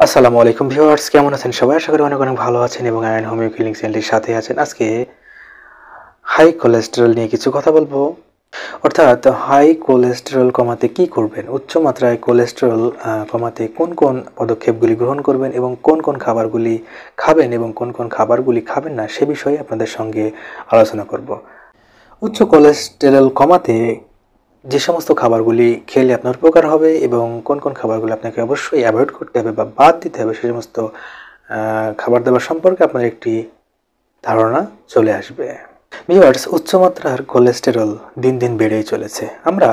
আসসালামু আলাইকুম ভিউয়ার্স, কেমন আছেন সবাই? আশা করি অনেক অনেক ভালো আছেন এবং আয়রন হোমিও ক্লিনিক চ্যানেলটির সাথে আছেন। আজকে হাই কোলেস্টেরল নিয়ে কিছু কথা বলবো। অর্থাৎ হাই কোলেস্টেরল কমাতে কি করবেন, উচ্চ মাত্রায় কোলেস্টেরল কমাতে কোন কোন পদক্ষেপগুলি গ্রহণ করবেন এবং কোন কোন খাবারগুলি খাবেন এবং কোন কোন খাবারগুলি খাবেন না, সে বিষয়ে আপনাদের সঙ্গে আলোচনা করব। উচ্চ কোলেস্টেরল কমাতে যে সমস্ত খাবারগুলি খেলে আপনার উপকার হবে এবং কোন কোন খাবারগুলো আপনাকে অবশ্যই অ্যাভয়েড করতে হবে বা বাদ দিতে হবে, সে সমস্ত খাবার দাবার সম্পর্কে আপনার একটি ধারণা চলে আসবে। ভিউয়ার্স, উচ্চমাত্রার কোলেস্টেরল দিন দিন বেড়েই চলেছে। আমরা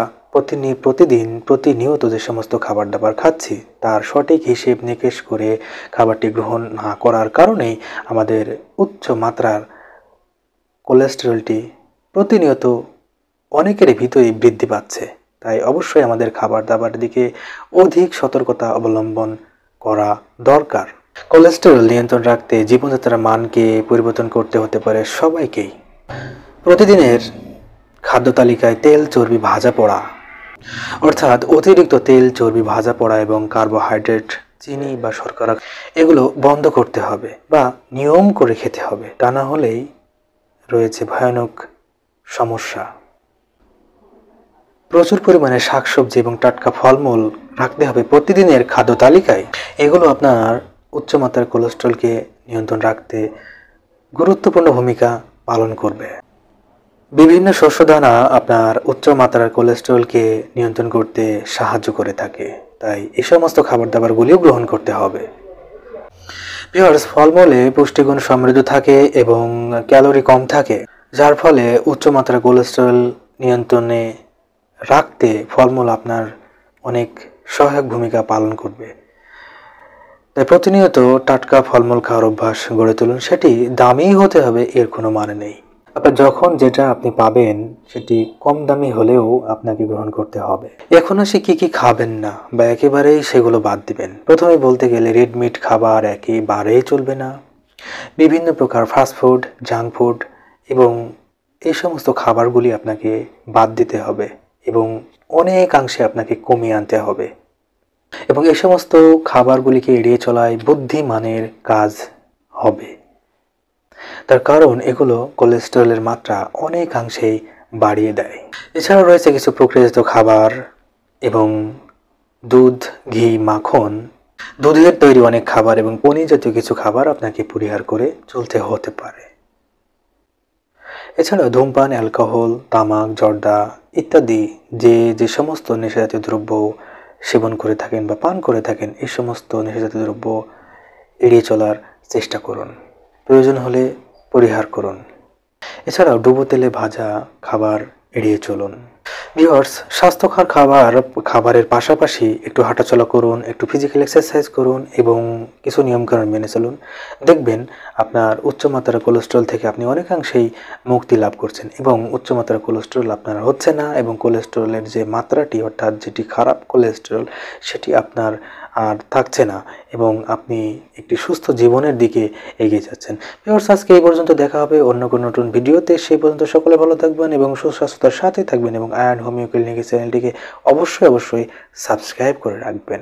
প্রতিনিয়ত যে সমস্ত খাবার দাবার খাচ্ছি তার সঠিক হিসেব নিকেশ করে খাবারটি গ্রহণ না করার কারণেই আমাদের উচ্চ মাত্রার কোলেস্টেরলটি প্রতিনিয়ত অনেকেরই ভিতরেই বৃদ্ধি পাচ্ছে। তাই অবশ্যই আমাদের খাবার দাবার দিকে অধিক সতর্কতা অবলম্বন করা দরকার। কোলেস্টেরল নিয়ন্ত্রণ রাখতে জীবনযাত্রার মানকে পরিবর্তন করতে হতে পারে সবাইকেই। প্রতিদিনের খাদ্য তালিকায় তেল, চর্বি, ভাজা পোড়া, অর্থাৎ অতিরিক্ত তেল, চর্বি, ভাজা পোড়া এবং কার্বোহাইড্রেট, চিনি বা শর্করা এগুলো বন্ধ করতে হবে বা নিয়ম করে খেতে হবে। তা না হলেই রয়েছে ভয়ানক সমস্যা। প্রচুর পরিমাণে শাকসবজি এবং টাটকা ফলমূল রাখতে হবে প্রতিদিনের খাদ্য তালিকায়। এগুলো আপনার উচ্চমাত্রার কোলেস্টেরলকে নিয়ন্ত্রণ রাখতে গুরুত্বপূর্ণ ভূমিকা পালন করবে। বিভিন্ন শস্যদানা আপনার উচ্চমাত্রার কোলেস্টেরলকে নিয়ন্ত্রণ করতে সাহায্য করে থাকে, তাই এই সমস্ত খাবার দাবারগুলিও গ্রহণ করতে হবে। ভিউয়ার্স, ফলমূলে পুষ্টিগুণ সমৃদ্ধ থাকে এবং ক্যালোরি কম থাকে, যার ফলে উচ্চমাত্রার কোলেস্টেরল নিয়ন্ত্রণে রাখতে ফলমূল আপনার অনেক সহায়ক ভূমিকা পালন করবে। তাই প্রতিনিয়ত টাটকা ফলমূল খাওয়ার অভ্যাস গড়ে তুলুন। সেটি দামি হতে হবে এর কোনো মানে নেই। আপনার যখন যেটা আপনি পাবেন সেটি কম দামি হলেও আপনাকে গ্রহণ করতে হবে। এখন আসি কি কি খাবেন না বা একেবারেই সেগুলো বাদ দিবেন। প্রথমে বলতে গেলে রেড মিট খাবার একেবারেই চলবে না। বিভিন্ন প্রকার ফাস্টফুড, জাঙ্ক ফুড এবং এই সমস্ত খাবারগুলি আপনাকে বাদ দিতে হবে এবং অনেকাংশে আপনাকে কমিয়ে আনতে হবে এবং এই সমস্ত খাবারগুলিকে এড়িয়ে চলায় বুদ্ধিমানের কাজ হবে। তার কারণ এগুলো কোলেস্টেরলের মাত্রা অনেকাংশেই বাড়িয়ে দেয়। এছাড়াও রয়েছে কিছু প্রক্রিয়াজাত খাবার এবং দুধ, ঘি, মাখন, দুধের তৈরি অনেক খাবার এবং পনির জাতীয় কিছু খাবার আপনাকে পরিহার করে চলতে হতে পারে। এছাড়াও ধূমপান, অ্যালকোহল, তামাক, জর্দা ইত্যাদি যে সমস্ত নেশাজাতীয় দ্রব্য সেবন করে থাকেন বা পান করে থাকেন, এই সমস্ত নেশাজাতীয় দ্রব্য এড়িয়ে চলার চেষ্টা করুন, প্রয়োজন হলে পরিহার করুন। এছাড়াও ডুবো তেলে ভাজা খাবার এড়িয়ে চলুন। ভিউয়ার্স, স্বাস্থ্যকর খাবারের পাশাপাশি একটু হাঁটাচলা করুন, একটু ফিজিক্যাল এক্সারসাইজ করুন এবং কিছু নিয়মকানুন মেনে চলুন। দেখবেন আপনার উচ্চমাত্রার কোলেস্টেরল থেকে আপনি অনেকাংশেই মুক্তি লাভ করছেন এবং উচ্চমাত্রার কোলেস্টেরল আপনার হচ্ছে না এবং কোলেস্টেরলের যে মাত্রাটি, অর্থাৎ যেটি খারাপ কোলেস্টেরল, সেটি আপনার আর থাকছে না এবং আপনি একটি সুস্থ জীবনের দিকে এগিয়ে যাচ্ছেন। ভিউয়ার্স, আজকে এই পর্যন্ত। দেখা হবে অন্য কোনো নতুন ভিডিওতে। সেই পর্যন্ত সকলে ভালো থাকবেন এবং সুস্বাস্থ্যতার সাথে থাকবেন এবং আয়রন হোমিও ক্লিনিক চ্যানেলটিকে অবশ্যই সাবস্ক্রাইব করে রাখবেন।